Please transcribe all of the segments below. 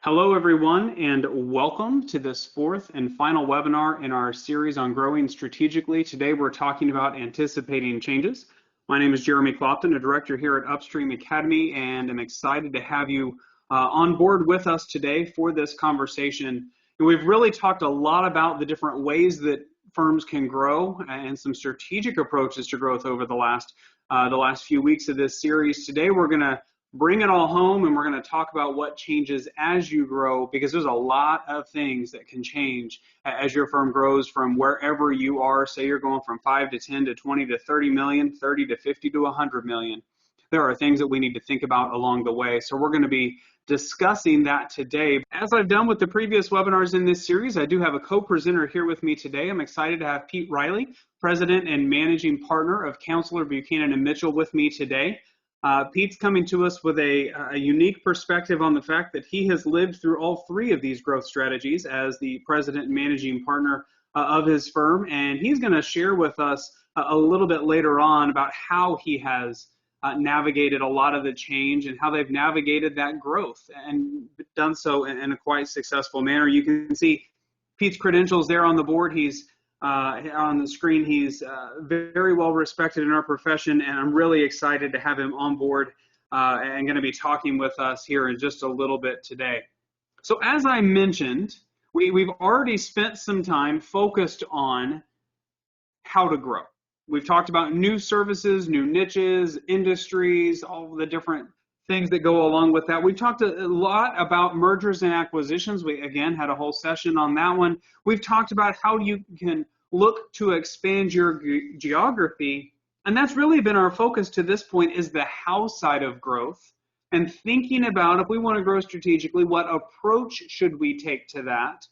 Hello, everyone, and welcome to this fourth and final webinar in our series on growing strategically. Today, we're talking about anticipating changes. My name is Jeremy Clopton, a director here at Upstream Academy, and I'm excited to have you on board with us today for this conversation. And we've really talked a lot about the different ways that firms can grow and some strategic approaches to growth over the last few weeks of this series. Today, we're going to bring it all home, and we're going to talk about what changes as you grow, because there's a lot of things that can change as your firm grows from wherever you are. Say you're going from 5 to 10 to 20 to 30 million, 30 to 50 to 100 million. There are things that we need to think about along the way. So we're going to be discussing that today. As I've done with the previous webinars in this series, I do have a co-presenter here with me today. I'm excited to have Pete Reilly, President and Managing Partner of Councilor Buchanan Mitchell, with me today. Pete's coming to us with a unique perspective on the fact that he has lived through all three of these growth strategies as the president and managing partner of his firm, and he's going to share with us a little bit later on about how he has navigated a lot of the change and how they've navigated that growth and done so in a quite successful manner. You can see Pete's credentials there on the board. He's on the screen. He's very well respected in our profession, and I'm really excited to have him on board and going to be talking with us here in just a little bit today. So as I mentioned, we've already spent some time focused on how to grow. We've talked about new services, new niches, industries, all the different things that go along with that. We've talked a lot about mergers and acquisitions. We, again, had a whole session on that one. We've talked about how you can look to expand your geography, and that's really been our focus to this point, is the how side of growth, and thinking about, if we want to grow strategically, what approach should we take to that.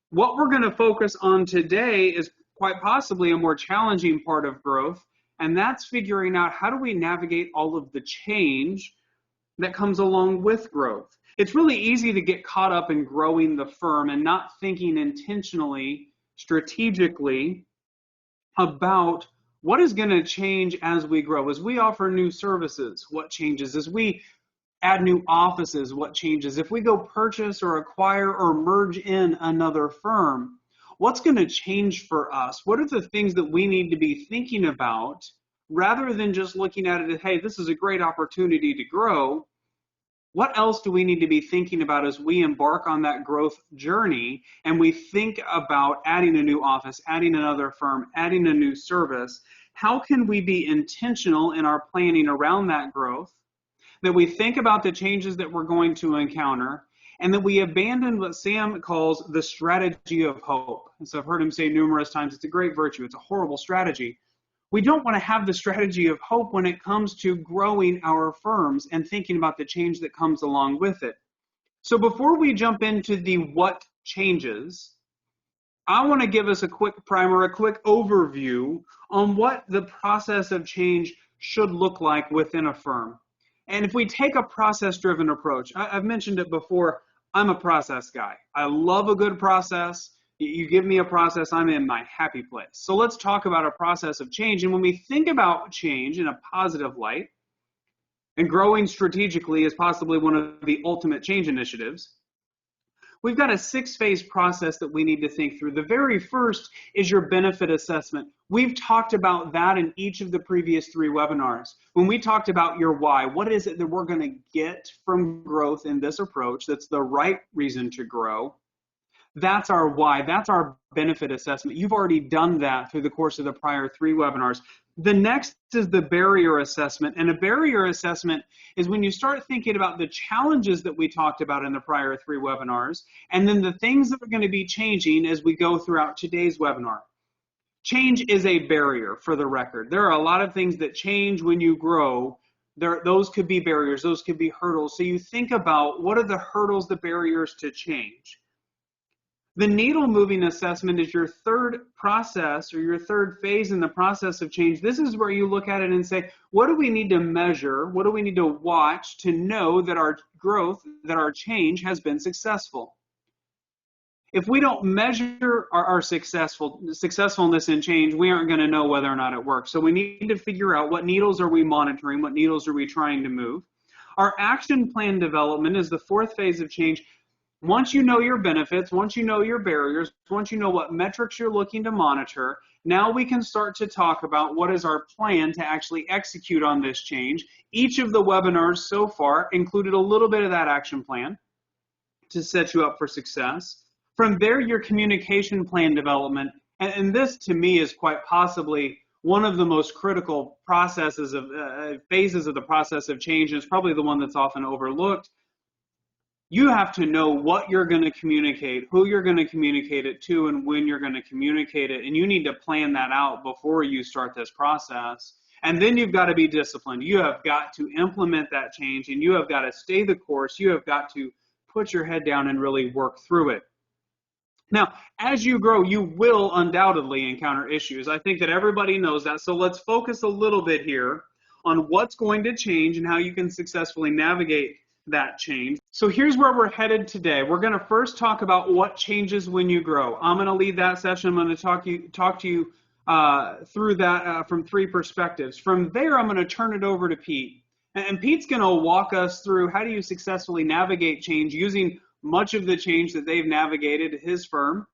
What we're going to focus on today is quite possibly a more challenging part of growth, and that's figuring out how do we navigate all of the change that comes along with growth. It's really easy to get caught up in growing the firm and not thinking intentionally, strategically about what is going to change as we grow. As we offer new services, what changes? As we add new offices, what changes? If we go purchase or acquire or merge in another firm, what's going to change for us? What are the things that we need to be thinking about, rather than just looking at it as, hey, this is a great opportunity to grow? What else do we need to be thinking about as we embark on that growth journey and we think about adding a new office, adding another firm, adding a new service? How can we be intentional in our planning around that growth, that we think about the changes that we're going to encounter, and that we abandon what Sam calls the strategy of hope? And so I've heard him say numerous times, it's a great virtue, it's a horrible strategy. We don't want to have the strategy of hope when it comes to growing our firms and thinking about the change that comes along with it. So before we jump into the what changes, I want to give us a quick primer, a quick overview on what the process of change should look like within a firm. And if we take a process-driven approach, I've mentioned it before, I'm a process guy. I love a good process. You give me a process, I'm in my happy place. So let's talk about a process of change. And when we think about change in a positive light, and growing strategically is possibly one of the ultimate change initiatives, we've got a 6-phase process that we need to think through. The very first is your benefit assessment. We've talked about that in each of the previous 3 webinars. When we talked about your why, what is it that we're going to get from growth in this approach that's the right reason to grow? That's our why. That's our benefit assessment. You've already done that through the course of the prior 3 webinars. The next is the barrier assessment. And a barrier assessment is when you start thinking about the challenges that we talked about in the prior 3 webinars, and then the things that are going to be changing as we go throughout today's webinar. Change is a barrier, for the record. There are a lot of things that change when you grow. Those could be barriers. Those could be hurdles. So you think about, what are the hurdles, the barriers to change? The needle moving assessment is your third process, or your third phase in the process of change. This is where you look at it and say, what do we need to measure? What do we need to watch to know that our growth, that our change has been successful? If we don't measure our successfulness in change, we aren't going to know whether or not it works. So we need to figure out, what needles are we monitoring? What needles are we trying to move? Our action plan development is the 4th phase of change. Once you know your benefits, once you know your barriers, once you know what metrics you're looking to monitor, now we can start to talk about what is our plan to actually execute on this change. Each of the webinars so far included a little bit of that action plan to set you up for success. From there, your communication plan development, and this to me is quite possibly one of the most critical processes of phases of the process of change, and it's probably the one that's often overlooked. You have to know what you're going to communicate, who you're going to communicate it to, and when you're going to communicate it. And you need to plan that out before you start this process. And then you've got to be disciplined. You have got to implement that change, and you have got to stay the course. You have got to put your head down and really work through it. Now, as you grow, you will undoubtedly encounter issues. I think that everybody knows that. So let's focus a little bit here on what's going to change and how you can successfully navigate that change. So here's where we're headed today. We're going to first talk about what changes when you grow. I'm going to lead that session. I'm going to talk to you through that from three perspectives. From there, I'm going to turn it over to Pete. And Pete's going to walk us through how do you successfully navigate change using much of the change that they've navigated at his firm,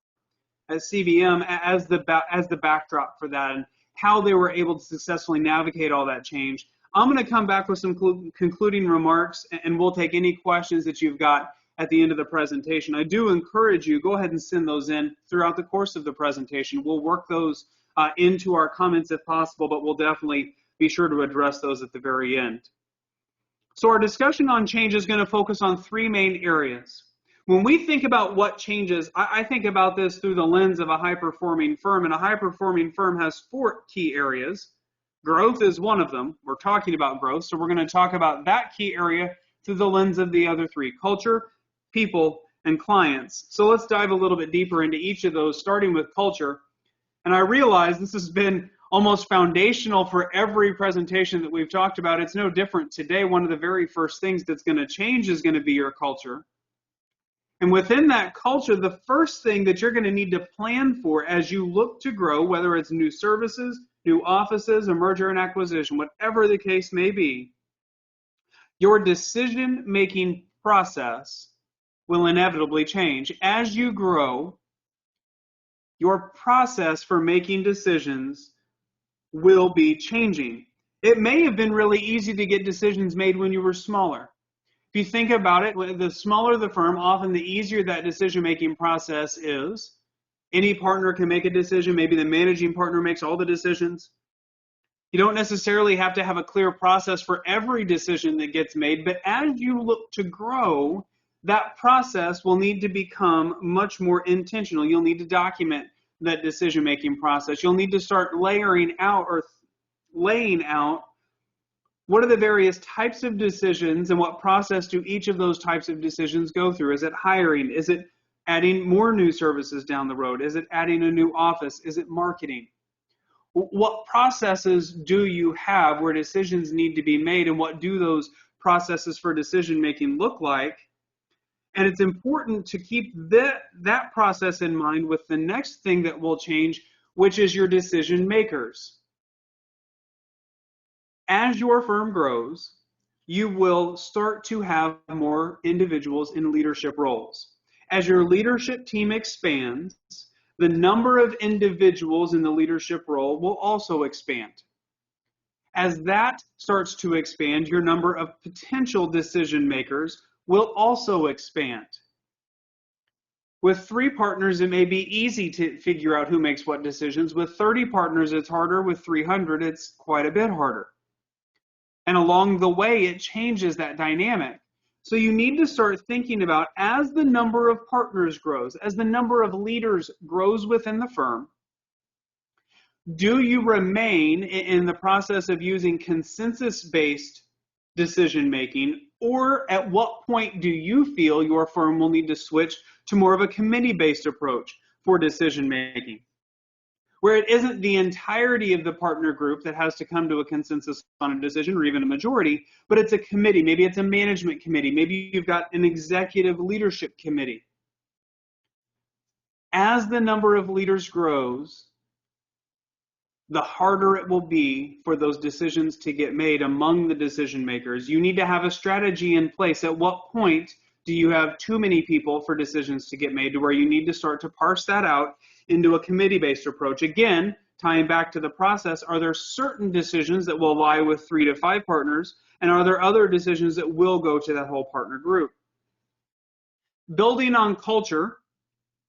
at CVM, as the backdrop for that, and how they were able to successfully navigate all that change. I'm going to come back with some concluding remarks, and we'll take any questions that you've got at the end of the presentation. I do encourage you, go ahead and send those in throughout the course of the presentation. We'll work those into our comments if possible, but we'll definitely be sure to address those at the very end. So our discussion on change is going to focus on three main areas. When we think about what changes, I think about this through the lens of a high-performing firm, and a high-performing firm has four key areas. Growth is one of them. We're talking about growth, so we're going to talk about that key area through the lens of the other three: culture, people, and clients. So let's dive a little bit deeper into each of those, starting with culture. And I realize this has been almost foundational for every presentation that we've talked about. It's no different today. One of the very first things that's going to change is going to be your culture. And within that culture, the first thing that you're going to need to plan for as you look to grow, whether it's new services, new offices, a merger and acquisition, whatever the case may be, your decision-making process will inevitably change. As you grow, your process for making decisions will be changing. It may have been really easy to get decisions made when you were smaller. If you think about it, the smaller the firm, often the easier that decision-making process is. Any partner can make a decision. Maybe the managing partner makes all the decisions. You don't necessarily have to have a clear process for every decision that gets made, but as you look to grow, that process will need to become much more intentional. You'll need to document that decision-making process. You'll need to start laying out what are the various types of decisions and what process do each of those types of decisions go through. Is it hiring? Is it adding more new services down the road? Is it adding a new office? Is it marketing? What processes do you have where decisions need to be made, and what do those processes for decision making look like? And it's important to keep that process in mind with the next thing that will change, which is your decision makers. As your firm grows, you will start to have more individuals in leadership roles. As your leadership team expands, the number of individuals in the leadership role will also expand. As that starts to expand, your number of potential decision makers will also expand. With 3 partners, it may be easy to figure out who makes what decisions. With 30 partners, it's harder. With 300, it's quite a bit harder. And along the way, it changes that dynamic. So you need to start thinking about, as the number of partners grows, as the number of leaders grows within the firm, do you remain in the process of using consensus-based decision-making, or at what point do you feel your firm will need to switch to more of a committee-based approach for decision-making, where it isn't the entirety of the partner group that has to come to a consensus on a decision, or even a majority, but it's a committee. Maybe it's a management committee. Maybe you've got an executive leadership committee. As the number of leaders grows, the harder it will be for those decisions to get made among the decision makers. You need to have a strategy in place. At what point Do you have too many people for decisions to get made to where you need to start to parse that out into a committee-based approach? Again, tying back to the process, are there certain decisions that will lie with 3 to 5 partners, and are there other decisions that will go to that whole partner group? Building on culture,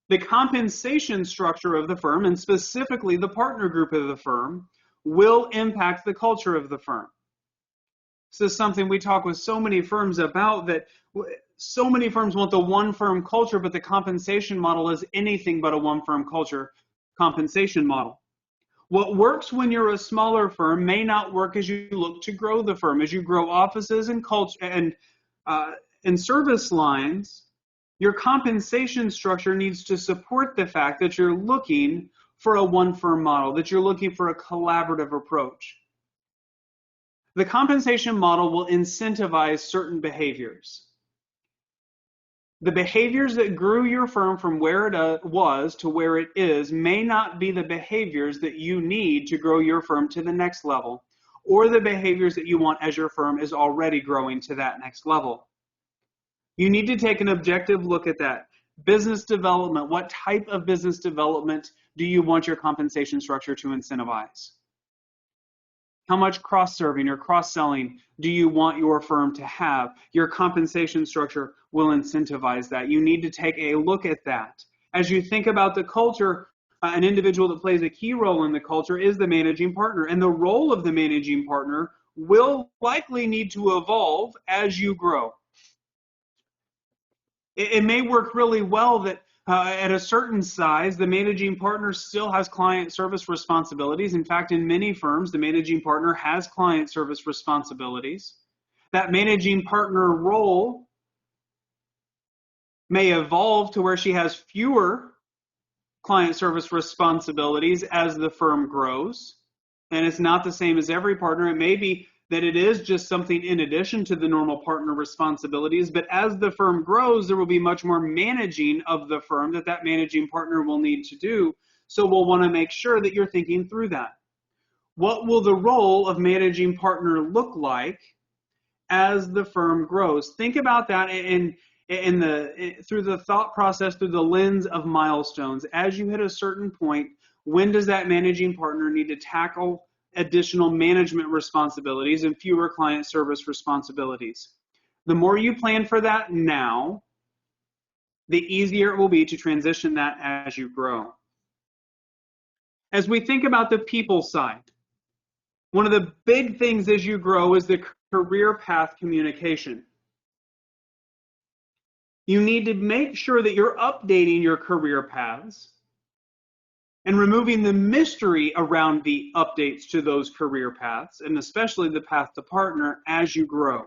the compensation structure of the firm, and specifically the partner group of the firm, will impact the culture of the firm. This is something we talk with so many firms about, that so many firms want the one firm culture, but the compensation model is anything but a one firm culture compensation model. What works when you're a smaller firm may not work as you look to grow the firm. As you grow offices and culture and service lines, your compensation structure needs to support the fact that you're looking for a one firm model, that you're looking for a collaborative approach. The compensation model will incentivize certain behaviors. The behaviors that grew your firm from where it was to where it is may not be the behaviors that you need to grow your firm to the next level, or the behaviors that you want as your firm is already growing to that next level. You need to take an objective look at that. Business development, what type of business development do you want your compensation structure to incentivize? How much cross-serving or cross-selling do you want your firm to have? Your compensation structure will incentivize that. You need to take a look at that. As you think about the culture, an individual that plays a key role in the culture is the managing partner, and the role of the managing partner will likely need to evolve as you grow. It may work really well that at a certain size, the managing partner still has client service responsibilities. In fact, in many firms, the managing partner has client service responsibilities. That managing partner role may evolve to where she has fewer client service responsibilities as the firm grows. And it's not the same as every partner. It may be that it is just something in addition to the normal partner responsibilities, but as the firm grows, there will be much more managing of the firm that managing partner will need to do. So we'll want to make sure that you're thinking through that. What will the role of managing partner look like as the firm grows? Think about that through the thought process, through the lens of milestones. As you hit a certain point, when does that managing partner need to tackle additional management responsibilities and fewer client service responsibilities? The more you plan for that now, the easier it will be to transition that as you grow. As we think about the people side, one of the big things as you grow is the career path communication. You need to make sure that you're updating your career paths and removing the mystery around the updates to those career paths, and especially the path to partner as you grow.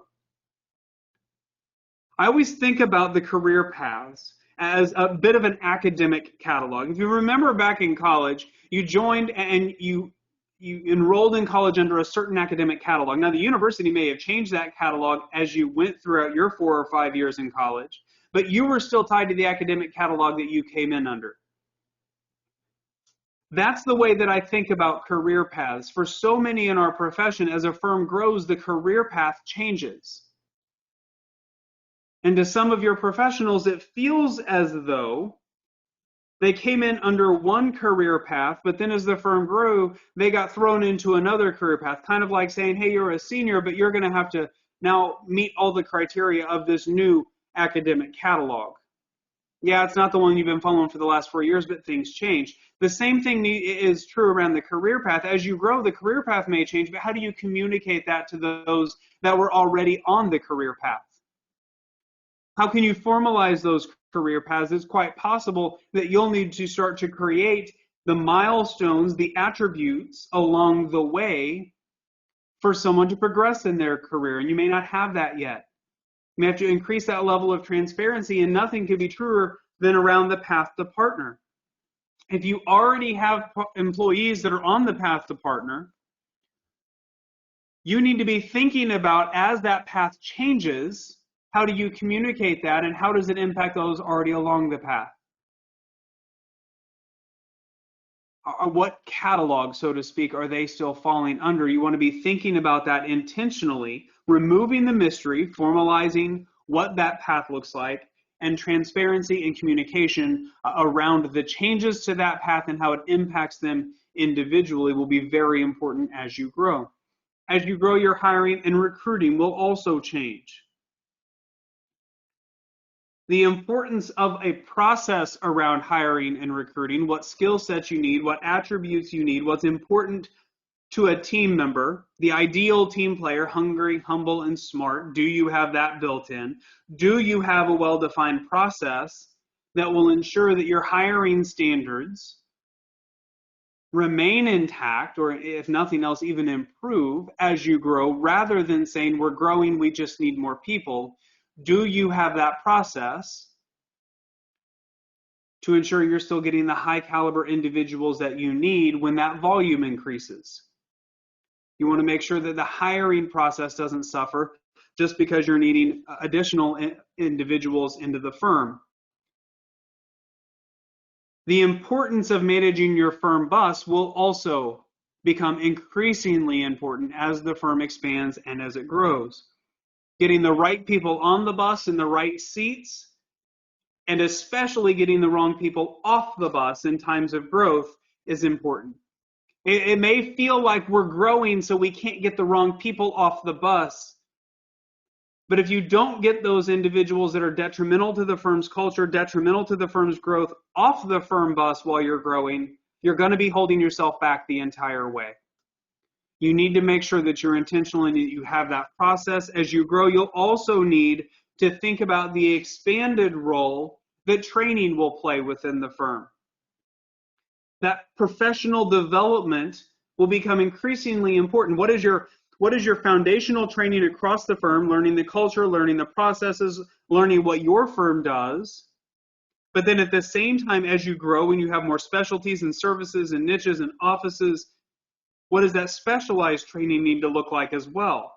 I always think about the career paths as a bit of an academic catalog. If you remember back in college, you joined and you enrolled in college under a certain academic catalog. Now, the university may have changed that catalog as you went throughout your 4 or 5 years in college, but you were still tied to the academic catalog that you came in under. That's the way that I think about career paths. For so many in our profession, as a firm grows, the career path changes. And to some of your professionals, it feels as though they came in under one career path, but then as the firm grew, they got thrown into another career path, kind of like saying, hey, you're a senior, but you're going to have to now meet all the criteria of this new academic catalog. Yeah, it's not the one you've been following for the last 4 years, but things change. The same thing is true around the career path. As you grow, the career path may change, but how do you communicate that to those that were already on the career path? How can you formalize those career paths? It's quite possible that you'll need to start to create the milestones, the attributes along the way for someone to progress in their career, and you may not have that yet. You may have to increase that level of transparency, and nothing could be truer than around the path to partner. If you already have employees that are on the path to partner, you need to be thinking about, as that path changes, how do you communicate that, and how does it impact those already along the path? What catalog, so to speak, are they still falling under? You want to be thinking about that intentionally, removing the mystery, formalizing what that path looks like, and transparency and communication around the changes to that path and how it impacts them individually will be very important as you grow. As you grow, your hiring and recruiting will also change. The importance of a process around hiring and recruiting, what skill sets you need, what attributes you need, what's important to a team member, the ideal team player, hungry, humble, and smart. Do you have that built in? Do you have a well-defined process that will ensure that your hiring standards remain intact, or if nothing else, even improve as you grow, rather than saying we're growing, we just need more people? Do you have that process to ensure you're still getting the high caliber individuals that you need when that volume increases? You want to make sure that the hiring process doesn't suffer just because you're needing additional individuals into the firm. The importance of managing your firm bus will also become increasingly important as the firm expands and as it grows. Getting the right people on the bus in the right seats, and especially getting the wrong people off the bus in times of growth, is important. It may feel like we're growing so we can't get the wrong people off the bus. But if you don't get those individuals that are detrimental to the firm's culture, detrimental to the firm's growth off the firm bus while you're growing, you're going to be holding yourself back the entire way. You need to make sure that you're intentional and that you have that process. As you grow, you'll also need to think about the expanded role that training will play within the firm. That professional development will become increasingly important. What is your foundational training across the firm, learning the culture, learning the processes, learning what your firm does? But then at the same time, as you grow and you have more specialties and services and niches and offices, what does that specialized training need to look like as well?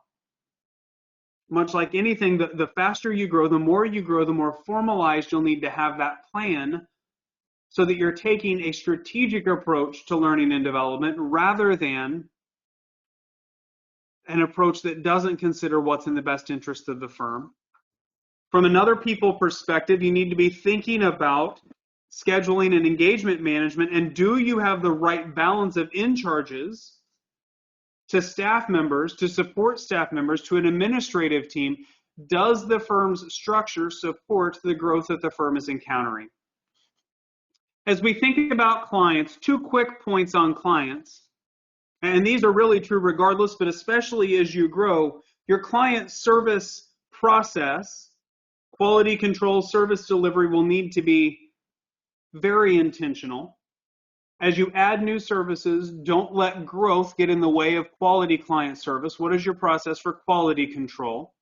Much like anything, the faster you grow, the more formalized you'll need to have that plan, so that you're taking a strategic approach to learning and development rather than an approach that doesn't consider what's in the best interest of the firm. From another people perspective, you need to be thinking about scheduling and engagement management, and do you have the right balance of in-charges to staff members, to support staff members, to an administrative team? Does the firm's structure support the growth that the firm is encountering? As we think about clients, 2 quick points on clients, and these are really true regardless, but especially as you grow, your client service process, quality control, service delivery will need to be very intentional. As you add new services, don't let growth get in the way of quality client service. What is your process for quality control?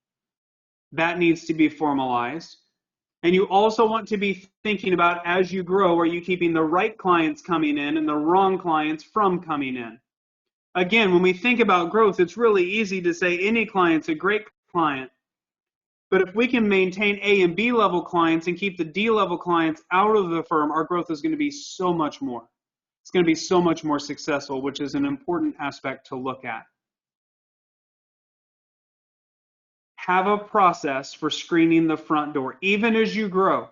That needs to be formalized. And you also want to be thinking about, as you grow, are you keeping the right clients coming in and the wrong clients from coming in? Again, when we think about growth, it's really easy to say any client's a great client. But if we can maintain A and B level clients and keep the D level clients out of the firm, our growth is going to be so much more. It's going to be so much more successful, which is an important aspect to look at. Have a process for screening the front door, even as you grow.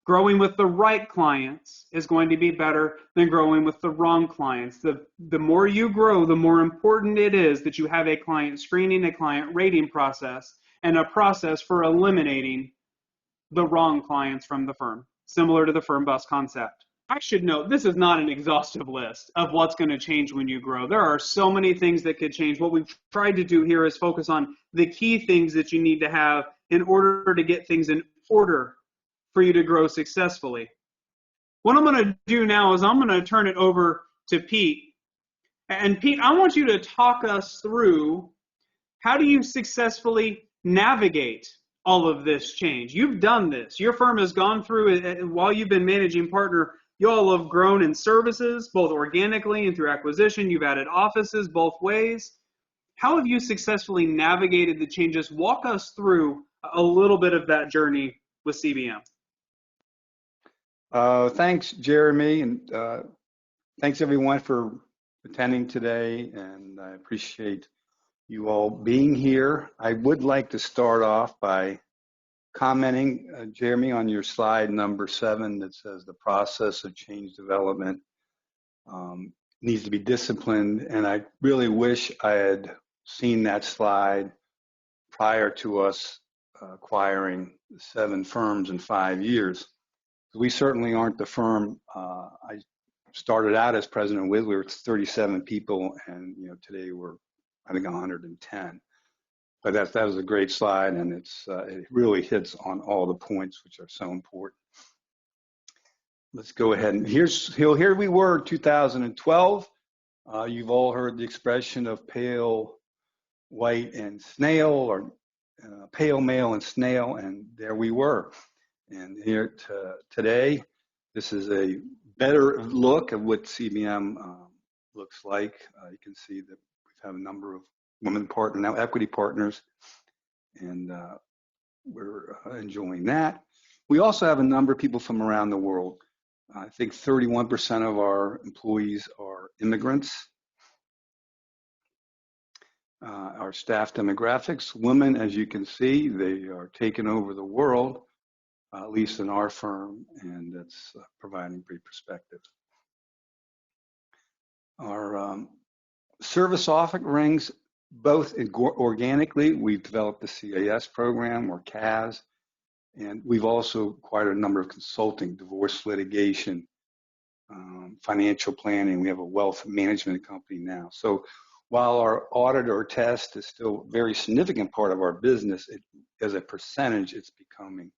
Growing with the right clients is going to be better than growing with the wrong clients. The more you grow, the more important it is that you have a client screening, a client rating process, and a process for eliminating the wrong clients from the firm, similar to the firm bus concept. I should note, this is not an exhaustive list of what's going to change when you grow. There are so many things that could change. What we've tried to do here is focus on the key things that you need to have in order to get things in order for you to grow successfully. What I'm going to do now is I'm going to turn it over to Pete. And Pete, I want you to talk us through, how do you successfully navigate all of this change? You've done this. Your firm has gone through it while you've been managing partner. You all have grown in services, both organically and through acquisition. You've added offices both ways. How have you successfully navigated the changes? Walk us through a little bit of that journey with CBM. Thanks, Jeremy, and thanks everyone for attending today, and I appreciate you all being here. I would like to start off by commenting, Jeremy, on your slide number 7 that says the process of change development needs to be disciplined. And I really wish I had seen that slide prior to us acquiring 7 firms in 5 years. We certainly aren't the firm. I started out as president with, we were 37 people, and today we're, I think, 110. But that was a great slide, and it really hits on all the points which are so important. Let's go ahead, and here we were in 2012. You've all heard the expression of pale white and snail, or pale male and snail, and there we were. And here today, this is a better look at what CBM looks like. You can see that we have a number of women partners, now equity partners, and we're enjoying that. We also have a number of people from around the world. I think 31% of our employees are immigrants. Our staff demographics, women, as you can see, they are taking over the world, at least in our firm, and that's providing great perspective. Our service offerings, both organically, we've developed the CAS program, or CAS, and we've also acquired a number of consulting, divorce litigation, financial planning. We have a wealth management company now. So while our audit or test is still a very significant part of our business, as a percentage, it's becoming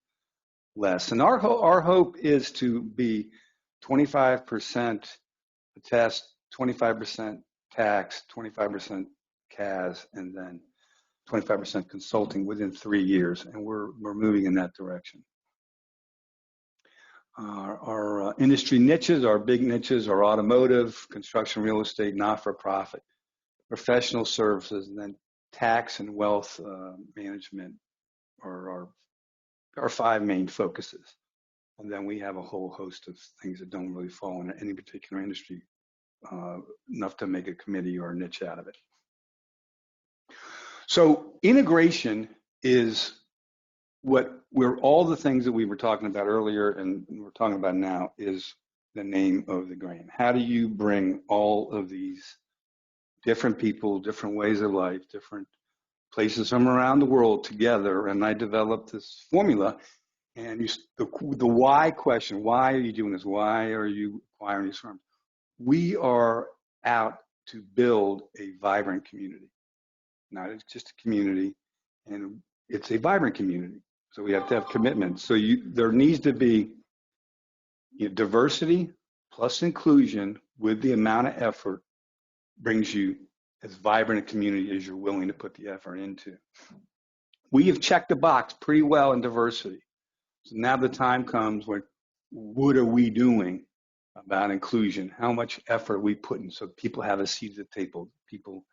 less. And our hope is to be 25% test, 25% tax, 25% CAS, and then 25% consulting within 3 years, and we're moving in that direction. Our industry niches, our big niches, are automotive, construction, real estate, not-for-profit, professional services, and then tax and wealth management are our 5 main focuses. And then we have a whole host of things that don't really fall into any particular industry enough to make a committee or a niche out of it. So integration is all the things that we were talking about earlier and we're talking about now is the name of the game. How do you bring all of these different people, different ways of life, different places from around the world together? And I developed this formula, and the why question, why are you doing this? Why are you acquiring these firms? We are out to build a vibrant community. Not just a community, and it's a vibrant community. So we have to have commitment. So there needs to be diversity plus inclusion with the amount of effort brings you as vibrant a community as you're willing to put the effort into. We have checked the box pretty well in diversity. So now the time comes when, what are we doing about inclusion? How much effort are we putting so people have a seat at the table, people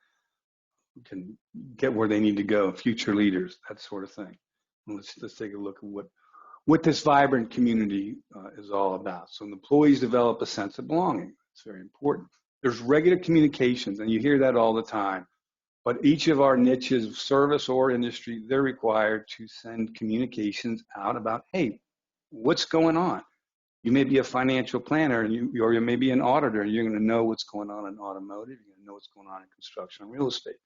can get where they need to go, future leaders, that sort of thing. And let's take a look at what this vibrant community is all about. So employees develop a sense of belonging. It's very important. There's regular communications, and you hear that all the time. But each of our niches, service or industry, they're required to send communications out about, hey, what's going on? You may be a financial planner, or you may be an auditor, and you're going to know what's going on in automotive. You're going to know what's going on in construction and real estate.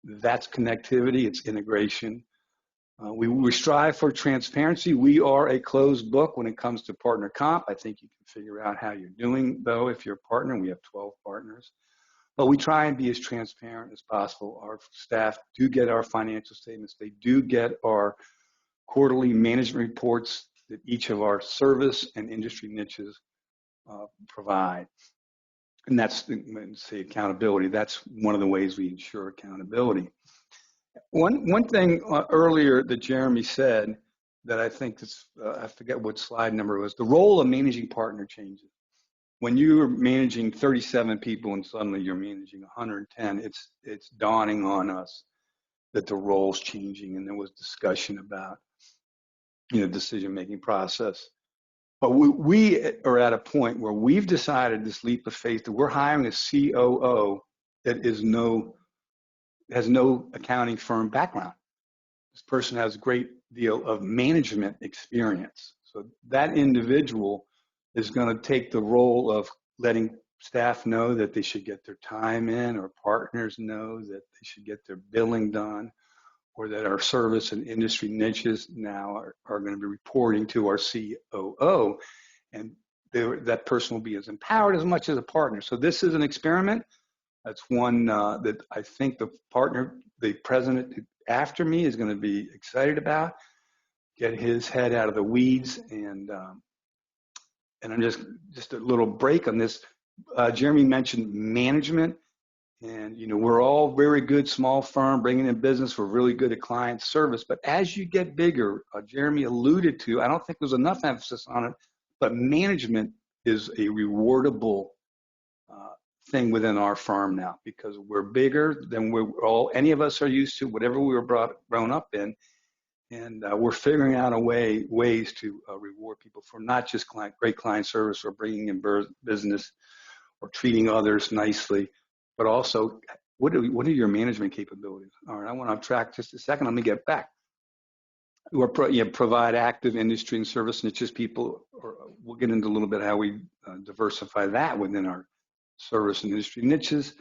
That's connectivity. It's integration. We strive for transparency. We are a closed book when it comes to partner comp. I think you can figure out how you're doing, though, if you're a partner. We have 12 partners. But we try and be as transparent as possible. Our staff do get our financial statements. They do get our quarterly management reports that each of our service and industry niches provide. And that's, say, accountability. That's one of the ways we ensure accountability. One thing earlier that Jeremy said that I think is, I forget what slide number it was, the role of managing partner changes. When you're managing 37 people and suddenly you're managing 110, it's dawning on us that the role's changing, and there was discussion about, decision-making process. But we are at a point where we've decided this leap of faith that we're hiring a COO that is no has no accounting firm background. This person has a great deal of management experience. So that individual is going to take the role of letting staff know that they should get their time in, or partners know that they should get their billing done, or that our service and industry niches now are going to be reporting to our COO, and that person will be as empowered as much as a partner. So this is an experiment. That's one that I think the president after me is going to be excited about. Get his head out of the weeds, and I'm just a little break on this. Jeremy mentioned management, and we're all very good small firm bringing in business. We're really good at client service, but as you get bigger, Jeremy alluded to, I don't think there's enough emphasis on it, but management is a rewardable thing within our firm now, because we're bigger than any of us are used to, whatever we were grown up in. And we're figuring out ways to reward people for not just great client service or bringing in business or treating others nicely, but also what are your management capabilities? All right, I want to track just a second. Let me get back. Provide active industry and service niches people, or we'll get into a little bit how we diversify that within our service and industry niches.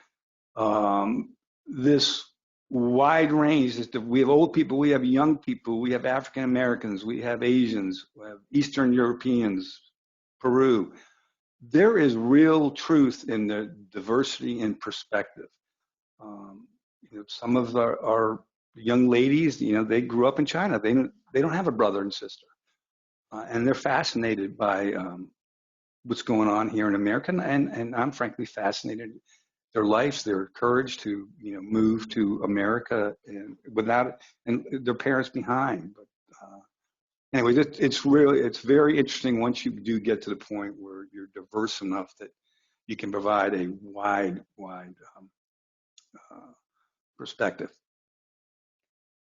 This wide range is we have old people, we have young people, we have African Americans, we have Asians, we have Eastern Europeans, Peru. There is real truth in the diversity and perspective. Some of our young ladies, they grew up in China. They don't have a brother and sister, and they're fascinated by what's going on here in America. And I'm frankly fascinated. Their lives, their courage to move to America and their parents behind. But anyway, it's very interesting once you do get to the point where you're diverse enough that you can provide a wide perspective.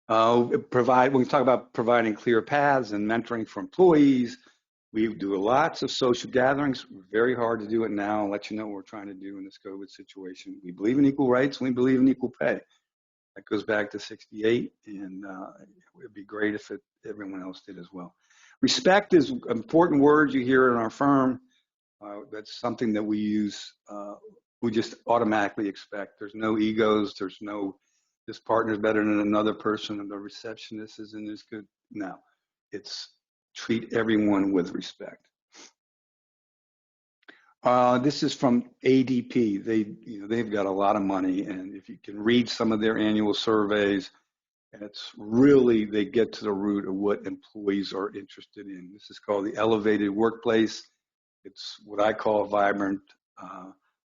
When we talk about providing clear paths and mentoring for employees, we do lots of social gatherings. Very hard to do it now. I'll let you know what we're trying to do in this COVID situation. We believe in equal rights, and we believe in equal pay. That goes back to '68, and it would be great if everyone else did as well. Respect is an important word you hear in our firm. That's something that we use, we just automatically expect. There's no egos. There's no, this partner's better than another person, and the receptionist isn't as good. No, it's treat everyone with respect. This is from ADP. They've got a lot of money, and if you can read some of their annual surveys, it's really, they get to the root of what employees are interested in. This is called the elevated workplace. It's what I call a vibrant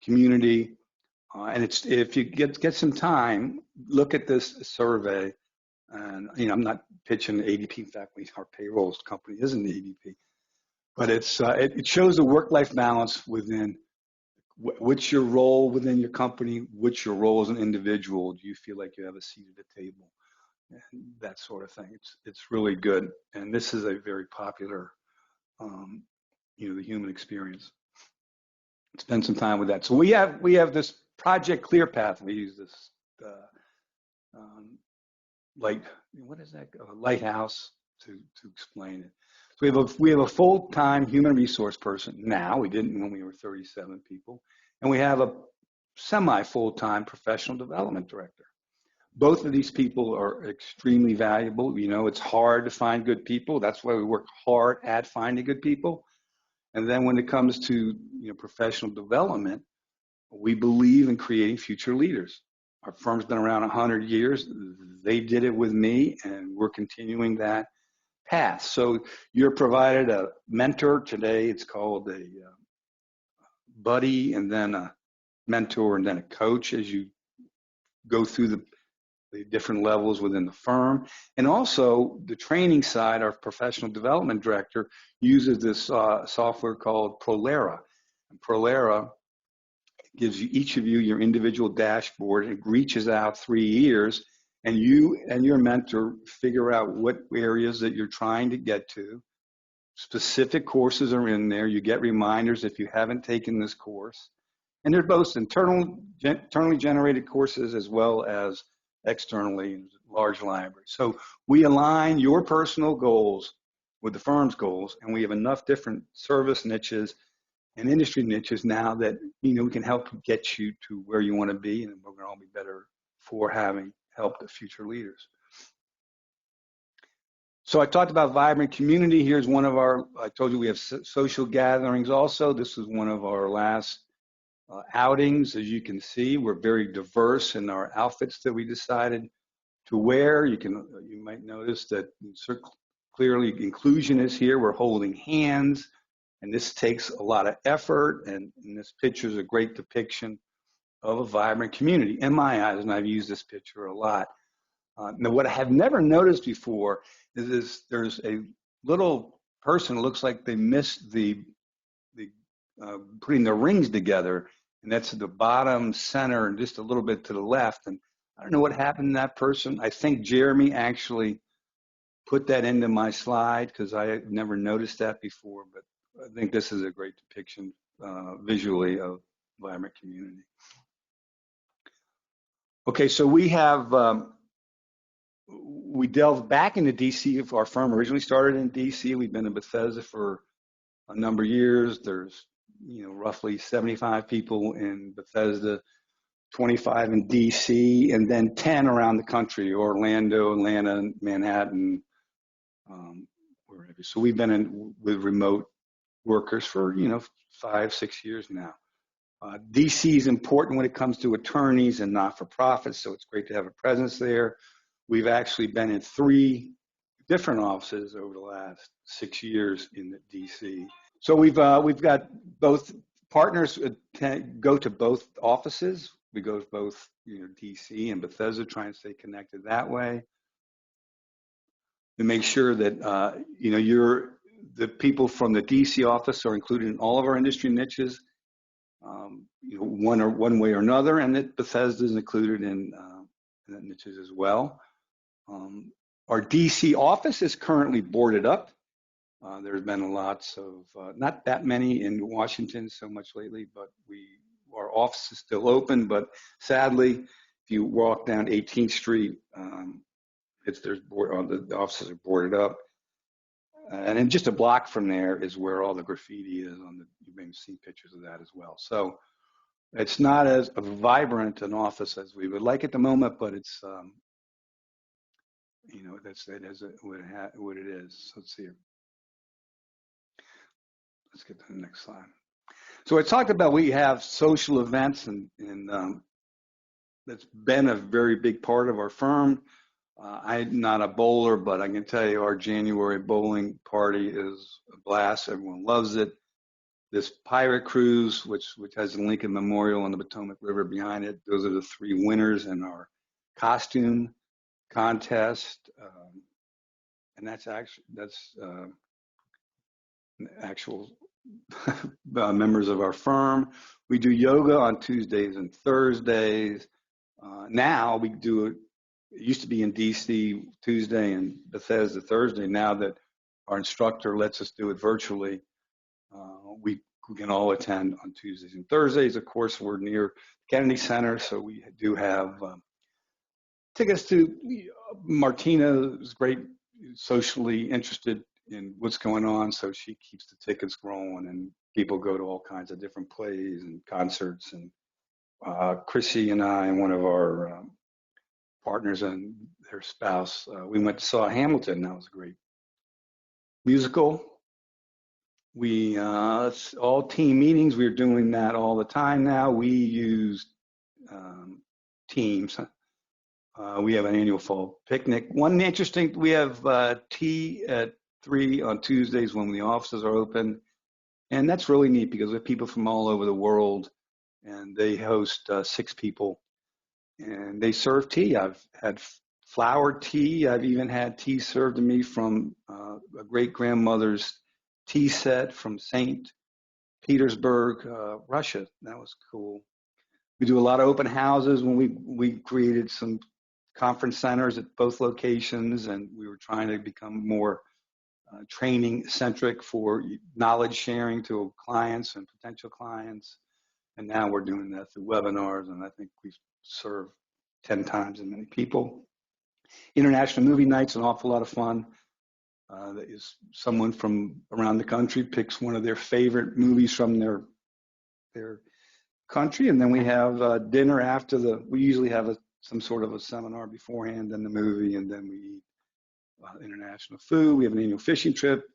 community. And if you get some time, look at this survey. And I'm not pitching ADP. In fact, our payroll company isn't ADP. But it shows a work-life balance within what's your role within your company, what's your role as an individual. Do you feel like you have a seat at the table? And that sort of thing. It's really good. And this is a very popular, the human experience. Spend some time with that. So we have this Project ClearPath. We use this what is that? A lighthouse to explain it. So we have a full-time human resource person now. We didn't when we were 37 people, and we have a semi-full-time professional development director. Both of these people are extremely valuable. It's hard to find good people. That's why we work hard at finding good people. And then when it comes to professional development, we believe in creating future leaders. Our firm's been around 100 years. They did it with me, and we're continuing that path. So you're provided a mentor today. It's called a buddy, and then a mentor, and then a coach as you go through the different levels within the firm. And also the training side, our professional development director uses this software called Prolera. And Prolera gives each of you your individual dashboard. It reaches out 3 years, and you and your mentor figure out what areas that you're trying to get to. Specific courses are in there. You get reminders if you haven't taken this course. And they're both internally generated courses as well as externally, large library. So we align your personal goals with the firm's goals, and we have enough different service niches and industry niches now that, you know, we can help get you to where you want to be, and we're going to all be better for having helped the future leaders. So I talked about vibrant community. Here's one of our, I told you we have social gatherings also. This was one of our last outings. As you can see, we're very diverse in our outfits that we decided to wear. You might notice that clearly inclusion is here. We're holding hands, and this takes a lot of effort, and this picture is a great depiction of a vibrant community in my eyes, and I've used this picture a lot. Now, what I have never noticed before is there's a little person who looks like they missed the putting the rings together, and that's at the bottom center and just a little bit to the left. And I don't know what happened to that person. I think Jeremy actually put that into my slide because I had never noticed that before, but I think this is a great depiction visually of vibrant community. Okay, so we have we delved back into DC. Our firm originally started in DC. We've been in Bethesda for a number of years. There's, you know, roughly 75 people in Bethesda, 25 in DC, and then 10 around the country: Orlando, Atlanta, Manhattan, wherever. So we've been in with remote workers for, you know, 5-6 years now. DC is important when it comes to attorneys and not-for-profits, so it's great to have a presence there. We've actually been in 3 different offices over the last 6 years in DC. So we've got both partners go to both offices. We go to both, you know, DC and Bethesda, try and stay connected that way. To make sure that you know, the people from the DC office are included in all of our industry niches, you know, one way or another, and that Bethesda is included in the niches as well. Our DC office is currently boarded up. There's been lots of, not that many in Washington so much lately, but our office is still open. But sadly, if you walk down 18th Street, the offices are boarded up. And then just a block from there is where all the graffiti is. You may have seen pictures of that as well. So it's not as vibrant an office as we would like at the moment, but it's, you know, it is what it is. So let's see here. Let's get to the next slide. So I talked about we have social events, and that's been a very big part of our firm. I'm not a bowler, but I can tell you our January bowling party is a blast. Everyone loves it. This pirate cruise, which has the Lincoln Memorial on the Potomac River behind it, those are the 3 winners in our costume contest, and that's actual members of our firm. We do yoga on Tuesdays and Thursdays. Now we do it. It used to be in DC Tuesday and Bethesda Thursday. Now that our instructor lets us do it virtually, we can all attend on Tuesdays and Thursdays. Of course, we're near Kennedy Center, so we do have tickets to Martina is great, socially interested in what's going on, so she keeps the tickets growing, and people go to all kinds of different plays and concerts. And Chrissy and I and one of our partners and their spouse, we went to saw Hamilton. That was a great musical. We all team meetings. We're doing that all the time now. We use Teams. We have an annual fall picnic. One interesting, we have tea at 3 on Tuesdays when the offices are open, and that's really neat because we have people from all over the world, and they host 6 people, and they serve tea. I've had flower tea. I've even had tea served to me from a great-grandmother's tea set from St. Petersburg, Russia. That was cool. We do a lot of open houses. When we created some conference centers at both locations, and we were trying to become more training centric for knowledge sharing to clients and potential clients. And now we're doing that through webinars, and I think we serve 10 times as many people. International movie night's an awful lot of fun. That is someone from around the country picks one of their favorite movies from their country, and then we have dinner after we usually have some sort of a seminar beforehand, then the movie, and then we eat international food. We have an annual fishing trip,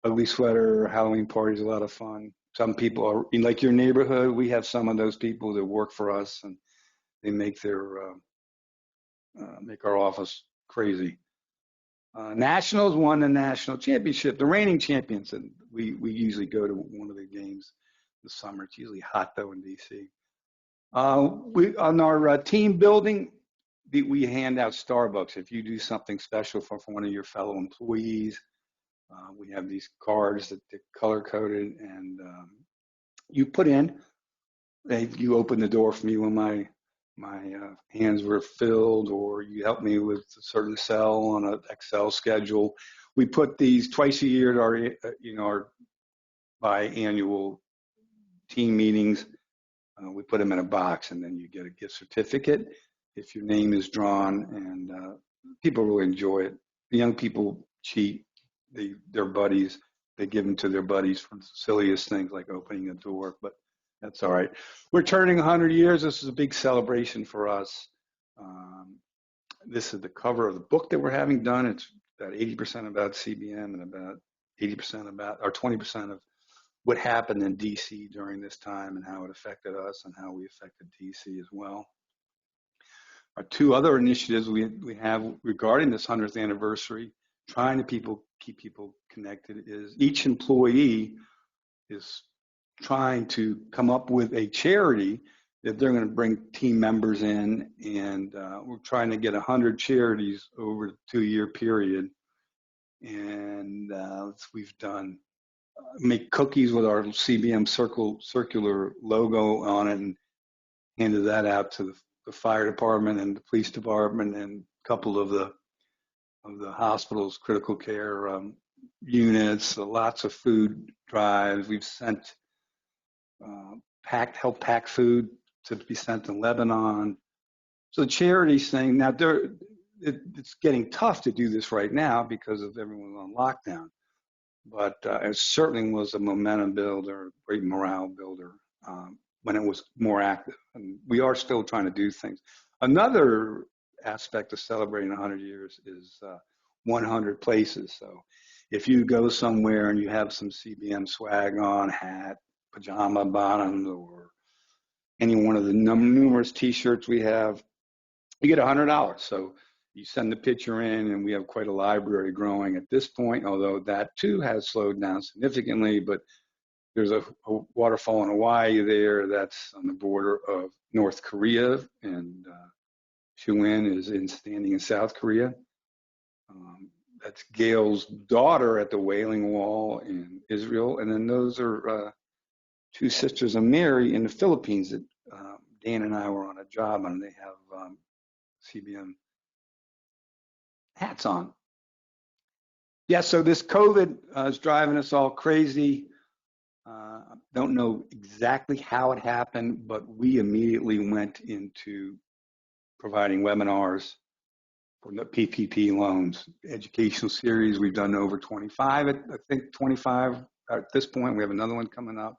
ugly sweater, Halloween parties, a lot of fun. Some people are, in like your neighborhood, we have some of those people that work for us, and they make our office crazy. Nationals won the national championship, the reigning champions, and we usually go to one of the games this summer. It's usually hot though in DC. On our team building, we hand out Starbucks. If you do something special for one of your fellow employees, we have these cards that are color coded, and you put in. You open the door for me when my hands were filled, or you helped me with a certain cell on an Excel schedule. We put these twice a year at our biannual team meetings. We put them in a box, and then you get a gift certificate if your name is drawn, and people really enjoy it. The young people cheat. Their buddies, they give them to their buddies for the silliest things like opening a door, but that's all right. We're turning 100 years. This is a big celebration for us. This is the cover of the book that we're having done. It's about 80% about CBM and about 80% or 20% of what happened in DC during this time and how it affected us and how we affected DC as well. Our two other initiatives we have regarding this 100th anniversary, trying to keep people connected, is each employee is trying to come up with a charity that they're going to bring team members in, and we're trying to get 100 charities over a 2-year period. And we've done make cookies with our CBM circular logo on it, and handed that out to the fire department and the police department and a couple of the hospital's critical care units. Lots of food drives. We've sent help pack food to be sent to Lebanon. So the charities thing, now it's getting tough to do this right now because of everyone on lockdown, but it certainly was a momentum builder, great morale builder when it was more active. And we are still trying to do things. Another aspect of celebrating 100 years is 100 places. So if you go somewhere and you have some CBM swag on, hat, pajama bottoms, or any one of the numerous t-shirts we have, you get $100. So you send the picture in, and we have quite a library growing at this point, although that too has slowed down significantly. But there's a waterfall in Hawaii there that's on the border of North Korea, and Chuin is standing in South Korea. That's Gail's daughter at the Wailing Wall in Israel. And then those are two sisters of Mary in the Philippines that Dan and I were on a job on. They have CBM hats on. Yeah, so this COVID is driving us all crazy. Don't know exactly how it happened, but we immediately went into providing webinars for the PPP loans, educational series. We've done over 25, I think 25 at this point. We have another one coming up.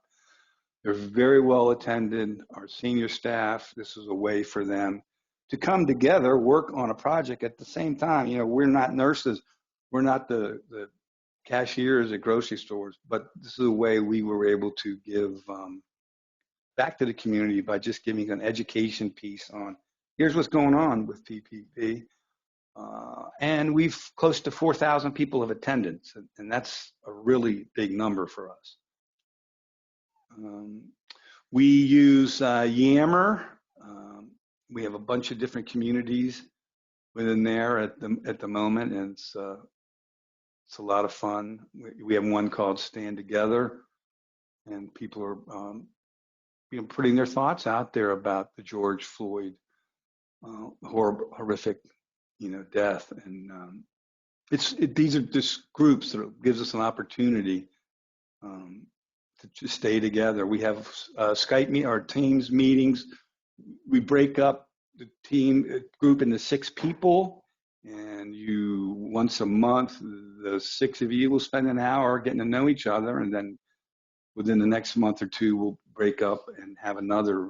They're very well attended. Our senior staff, this is a way for them to come together, work on a project at the same time. You know, we're not nurses. We're not the cashiers at grocery stores, but this is a way we were able to give back to the community by just giving an education piece on here's what's going on with PPP. And we've close to 4,000 people have attended, and that's a really big number for us. We use Yammer. We have a bunch of different communities within there at the moment, and it's a lot of fun. We have one called Stand Together, and people are putting their thoughts out there about the George Floyd horrific death. And these are just groups that gives us an opportunity to just stay together. We have Skype our Teams meetings. We break up the team group into 6 people, and you once a month, the 6 of you will spend an hour getting to know each other, and then within the next month or 2, we'll break up and have another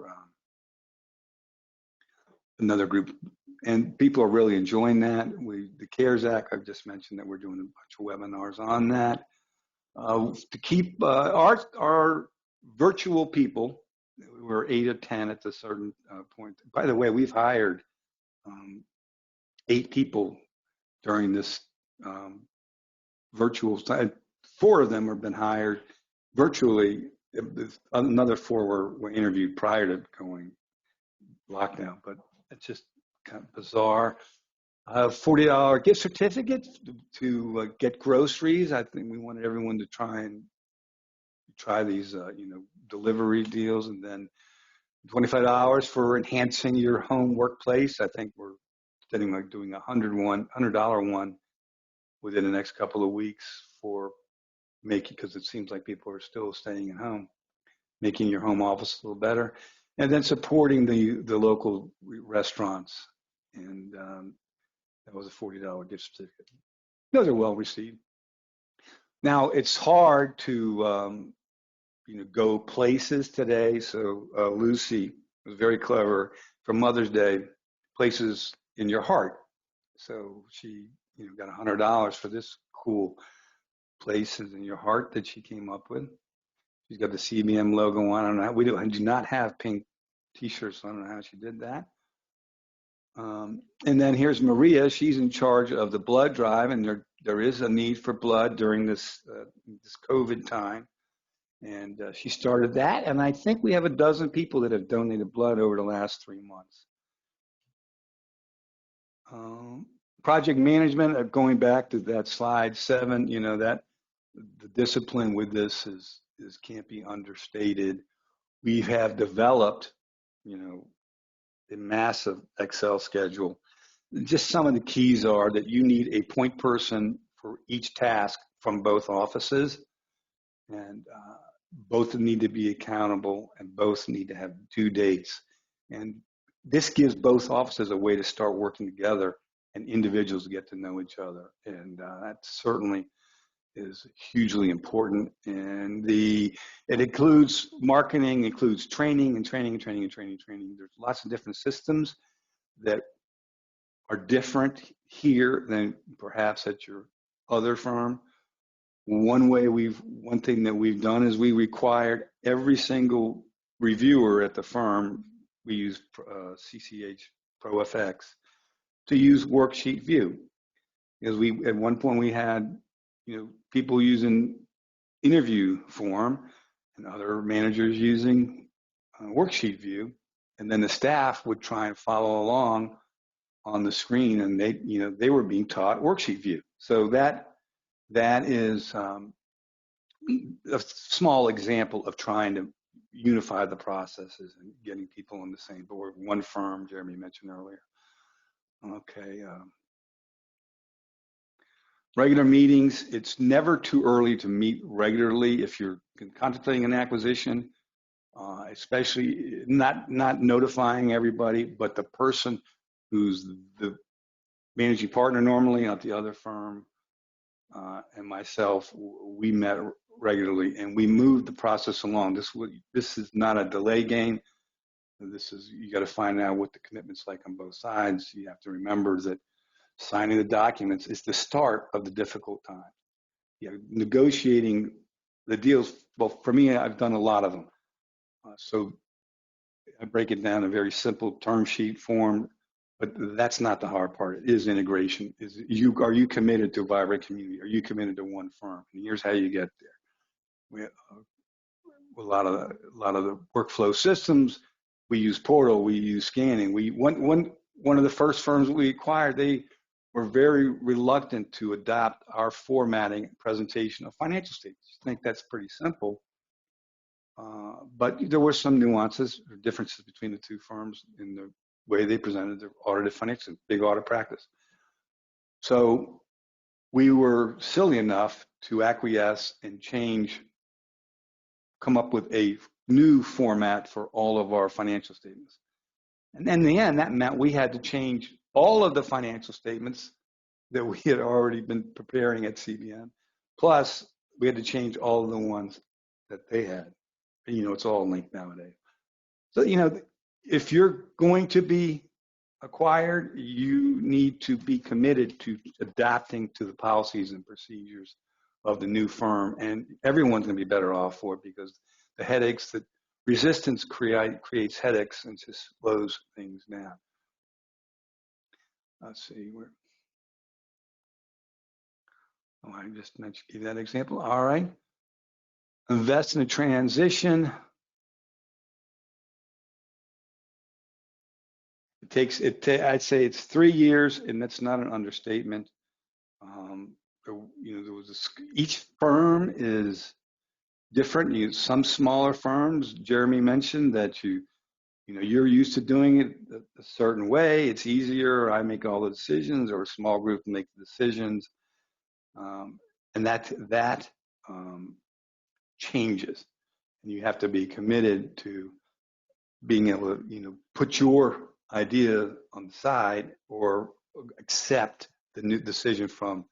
group. And people are really enjoying that. The CARES Act, I've just mentioned that we're doing a bunch of webinars on that. To keep our virtual people, we're 8 or 10 at a certain point. By the way, we've hired 8 people during this virtual side. 4 of them have been hired virtually. Another 4 were interviewed prior to going lockdown, but it's just kind of bizarre. $40 gift certificates to get groceries. I think we wanted everyone to try these, delivery deals, and then $25 for enhancing your home workplace. I think we're thinking like doing $100 one within the next couple of weeks for making, because it seems like people are still staying at home, making your home office a little better, and then supporting the local restaurants. And that was a $40 gift certificate. Those are well received. Now it's hard to go places today. So Lucy was very clever for Mother's Day, places in your heart. So she got $100 for this cool places in your heart that she came up with. She's got the CBM logo on. I don't know. We do not have pink T-shirts. So I don't know how she did that. And then here's Maria. She's in charge of the blood drive, and there is a need for blood during this COVID time. And she started that, and I think we have a dozen people that have donated blood over the last 3 months. Project management, going back to that slide 7, that the discipline with this is can't be understated. We have developed, a massive Excel schedule. Just some of the keys are that you need a point person for each task from both offices, and both need to be accountable, and both need to have due dates. And this gives both offices a way to start working together, and individuals get to know each other. And that certainly is hugely important. And it includes marketing, includes training and training and training and training and training. There's lots of different systems that are different here than perhaps at your other firm. One thing that we've done is we required every single reviewer at the firm, we use CCH ProFX, to use Worksheet View. Because at one point we had people using interview form and other managers using Worksheet View, and then the staff would try and follow along on the screen, and they were being taught Worksheet View. So that is a small example of trying to unify the processes and getting people on the same board. One firm, Jeremy mentioned earlier. Okay. Regular meetings, it's never too early to meet regularly if you're contemplating an acquisition, especially not notifying everybody, but the person who's the managing partner normally at the other firm, and myself, we met regularly, and we moved the process along. This is not a delay game. You got to find out what the commitment's like on both sides. You have to remember that signing the documents is the start of the difficult time. Negotiating the deals, well, for me, I've done a lot of them. So I break it down in a very simple term sheet form, but that's not the hard part. It is integration. Are you committed to a vibrant community? Are you committed to one firm? And here's how you get there. A lot of the workflow systems, we use Portal, we use scanning. One of the first firms we acquired, they were very reluctant to adopt our formatting and presentation of financial statements. I think that's pretty simple. But there were some nuances or differences between the two firms in the way they presented their audited financials, big audit practice. So we were silly enough to acquiesce and come up with a new format for all of our financial statements. And in the end, that meant we had to change all of the financial statements that we had already been preparing at CBM. Plus, we had to change all of the ones that they had. It's all linked nowadays. So, if you're going to be acquired, you need to be committed to adapting to the policies and procedures of the new firm, and everyone's going to be better off for it, because the headaches that resistance creates headaches and just slows things down. Let's see where. Oh, I just mentioned, give that example. All right. Invest in a transition. I'd say it's 3 years, and that's not an understatement. Each firm is different. Some smaller firms, Jeremy mentioned that you're used to doing it a certain way. It's easier. I make all the decisions, or a small group make the decisions, and that changes. And you have to be committed to being able to, put your idea on the side or accept the new decision from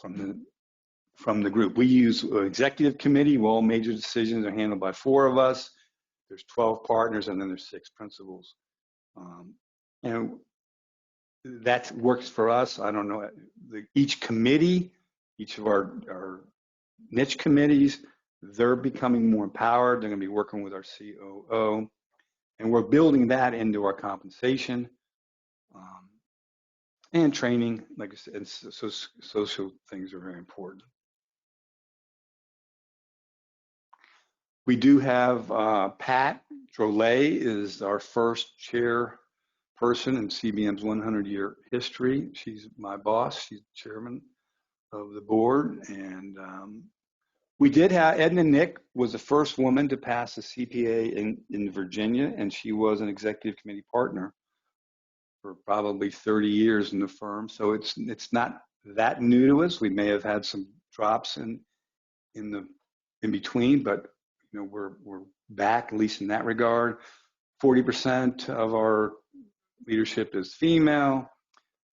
the group. We use an executive committee. All major decisions are handled by 4 of us. There's 12 partners, and then there's 6 principals. And that works for us. I don't know. Each committee, each of our niche committees, they're becoming more empowered. They're going to be working with our COO. And we're building that into our compensation and training. Like I said, and social things are very important. We do have Pat Drolet is our first chairperson in CBM's 100-year history. She's my boss. She's chairman of the board. And we did have Edna Nick was the first woman to pass a CPA in Virginia, and she was an executive committee partner for probably 30 years in the firm. So it's not that new to us. We may have had some drops in between, but we're back, at least in that regard. 40% of our leadership is female.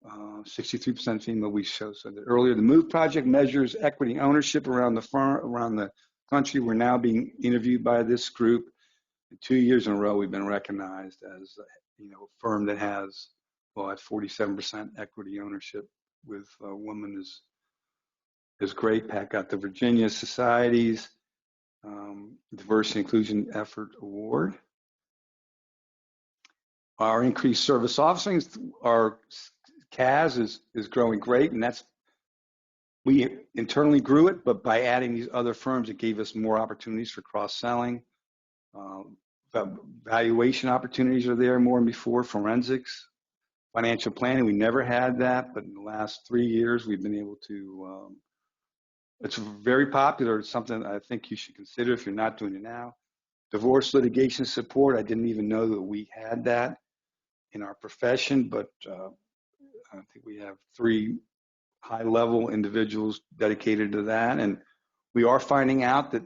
63% female. We said that earlier. The MOVE project measures equity ownership around the country. We're now being interviewed by this group. 2 years in a row, we've been recognized as a firm that has at 47% equity ownership with women is great. Pat got the Virginia Society's Diversity Inclusion Effort Award. Our increased service offerings, our CAS is growing great, and we internally grew it, but by adding these other firms, it gave us more opportunities for cross-selling. Valuation opportunities are there more than before. Forensics, financial planning, we never had that, but in the last 3 years, we've been able to. It's very popular. It's something I think you should consider if you're not doing it now. Divorce litigation support, I didn't even know that we had that in our profession, but I think we have 3 high-level individuals dedicated to that. And we are finding out that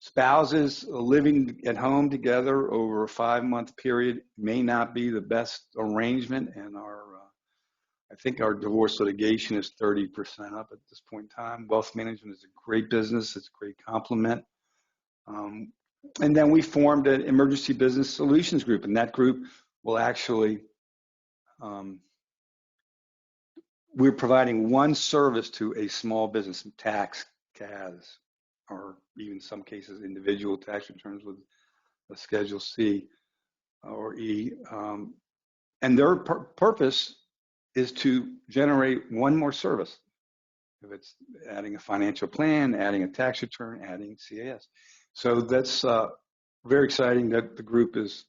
spouses living at home together over a 5-month period may not be the best arrangement. And I think our divorce litigation is 30% up at this point in time. Wealth management is a great business. It's a great complement. And then we formed an emergency business solutions group, and that group will actually, we're providing one service to a small business, tax, CAS, or even in some cases individual tax returns with a Schedule C or E. And their purpose is to generate one more service. If it's adding a financial plan, adding a tax return, adding CAS. So that's very exciting that the group is,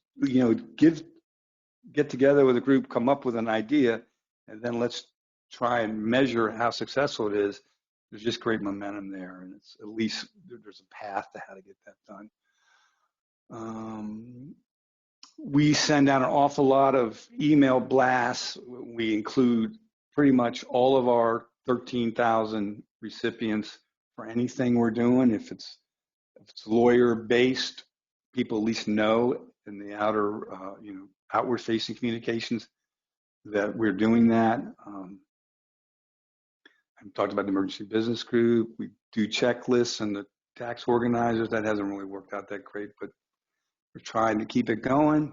get together with a group, come up with an idea, and then let's try and measure how successful it is. There's just great momentum there, and it's at least there's a path to how to get that done. We send out an awful lot of email blasts. We include pretty much all of our 13,000 recipients for anything we're doing. If it's lawyer-based, people at least know in the outer, outward facing communications that we're doing that. I've talked about the emergency business group. We do checklists and the tax organizers. That hasn't really worked out that great, but we're trying to keep it going.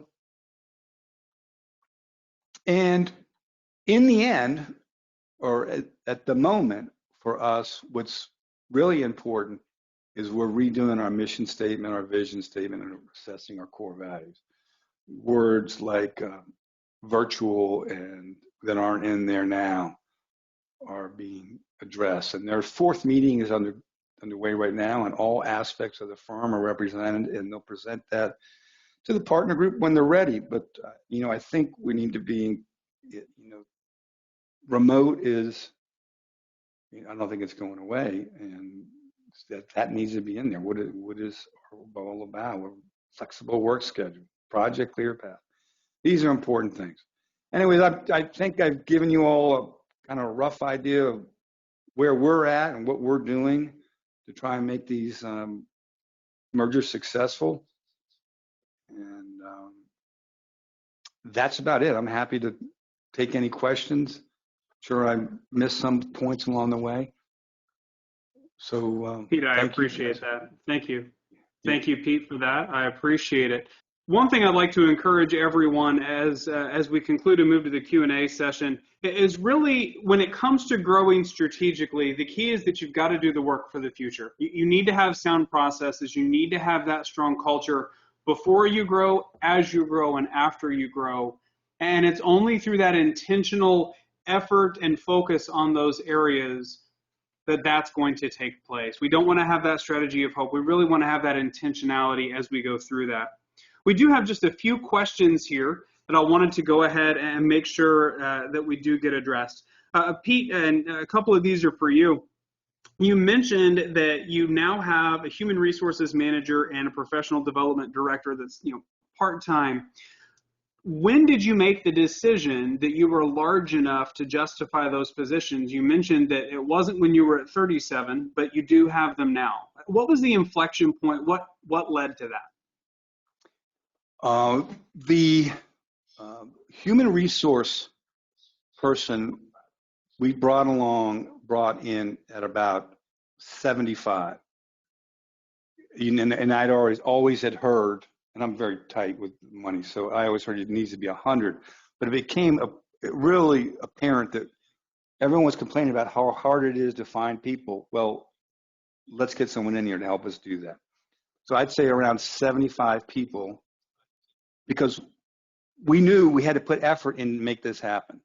And in the end, or at the moment, for us, what's really important is we're redoing our mission statement, our vision statement, and assessing our core values. Words like virtual and that aren't in there now are being addressed. And their fourth meeting is underway right now, and all aspects of the firm are represented, and they'll present that to the partner group when they're ready. But I think we need to be, remote is, I don't think it's going away, and that needs to be in there. What is all about? Flexible work schedule, project clear path. These are important things. Anyways, I think I've given you all a kind of rough idea of where we're at and what we're doing to try and make these mergers successful. And that's about it. I'm happy to take any questions. Sure, I missed some points along the way. So, Pete, I appreciate that. Thank you. Thank you, Pete, for that. I appreciate it. One thing I'd like to encourage everyone as we conclude and move to the Q&A session is really, when it comes to growing strategically, the key is that you've got to do the work for the future. You need to have sound processes. You need to have that strong culture before you grow, as you grow, and after you grow. And it's only through that intentional effort and focus on those areas that's going to take place. We don't want to have that strategy of hope. We really want to have that intentionality as we go through that. We do have just a few questions here that I wanted to go ahead and make sure that we do get addressed. Pete, and a couple of these are for you. You mentioned that you now have a human resources manager and a professional development director that's part-time. When did you make the decision that you were large enough to justify those positions? You mentioned that it wasn't when you were at 37, but you do have them now. What was the inflection point? What led to that? The human resource person we brought in at about 75. And I'd always had heard, and I'm very tight with money, so I always heard it needs to be 100. But it became really apparent that everyone was complaining about how hard it is to find people. Well, let's get someone in here to help us do that. So I'd say around 75 people, because we knew we had to put effort in to make this happen.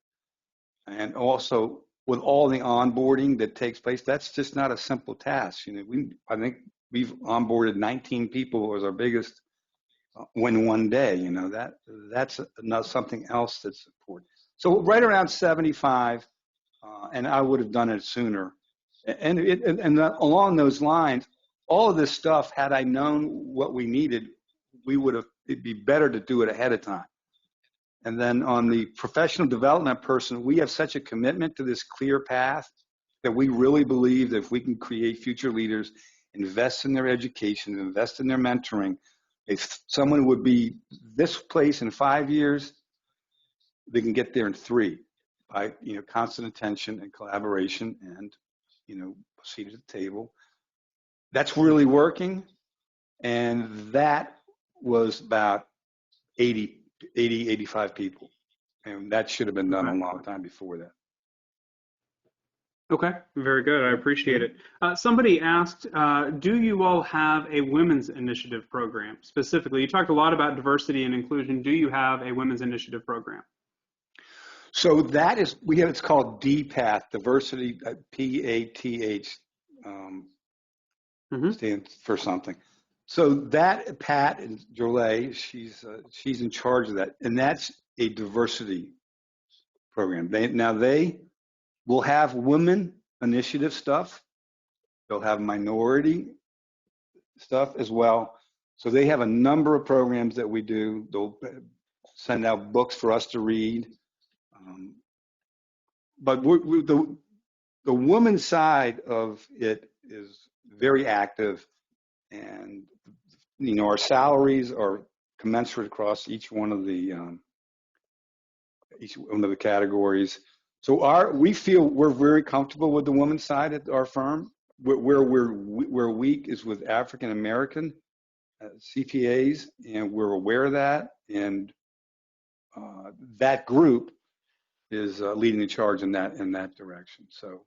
And also with all the onboarding that takes place, that's just not a simple task. I think we've onboarded 19 people as our biggest win one day. That's not something else that's important. So right around 75, and I would have done it sooner. And along those lines, all of this stuff, had I known what we needed, it'd be better to do it ahead of time. And then on the professional development person, we have such a commitment to this clear path that we really believe that if we can create future leaders, invest in their education, invest in their mentoring, if someone would be this place in 5 years, they can get there in 3 by constant attention and collaboration and a seat at the table. That's really working, and that was about 85 people, and that should have been done a long time before that. Okay, very good. I appreciate it. Somebody asked, do you all have a women's initiative program specifically? You talked a lot about diversity and inclusion. Do you have a women's initiative program? So that is, it's called DPATH, diversity, PATH, stands for something. So that Pat and Jolie, she's in charge of that, and that's a diversity program. They will have women initiative stuff. They'll have minority stuff as well. So they have a number of programs that we do. They'll send out books for us to read. But the women's side of it is very active, and our salaries are commensurate across each one of the each one of the categories. So we feel we're very comfortable with the women's side at our firm. Where we're weak is with African American CPAs, and we're aware of that. And that group is leading the charge in that direction. So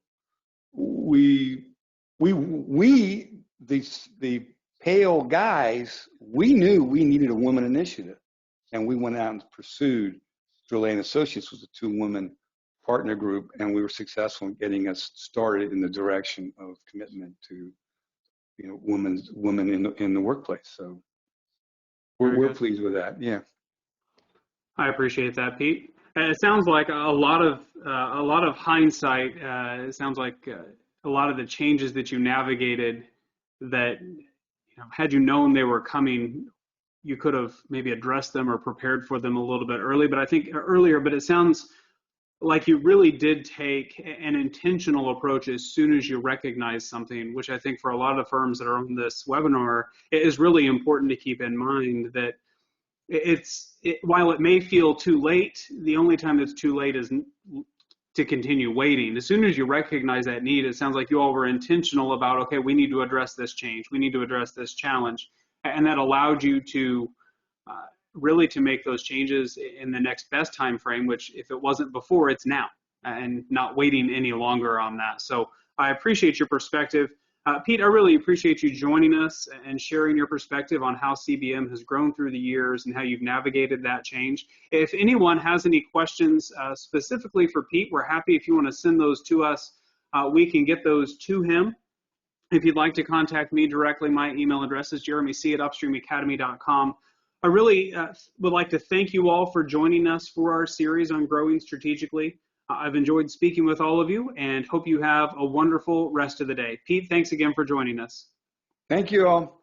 the pale guys, we knew we needed a woman initiative, and we went out and pursued Reilly & Associates, was a 2-woman partner group, and we were successful in getting us started in the direction of commitment to, women in the workplace. So we're pleased with that. Yeah. I appreciate that, Pete. It sounds like a lot of hindsight. It sounds like a lot of the changes that you navigated that, had you known they were coming, you could have maybe addressed them or prepared for them a little bit earlier. But it sounds like you really did take an intentional approach as soon as you recognize something, which I think for a lot of firms that are on this webinar, it is really important to keep in mind that while it may feel too late, the only time it's too late is to continue waiting. As soon as you recognize that need, it sounds like you all were intentional about, okay, we need to address this change. We need to address this challenge. And that allowed you to really to make those changes in the next best time frame, which if it wasn't before, it's now, and not waiting any longer on that. So I appreciate your perspective. Pete, I really appreciate you joining us and sharing your perspective on how CBM has grown through the years and how you've navigated that change. If anyone has any questions specifically for Pete, we're happy if you want to send those to us. We can get those to him. If you'd like to contact me directly, my email address is jeremyc@upstreamacademy.com. I really would like to thank you all for joining us for our series on growing strategically. I've enjoyed speaking with all of you and hope you have a wonderful rest of the day. Pete, thanks again for joining us. Thank you all.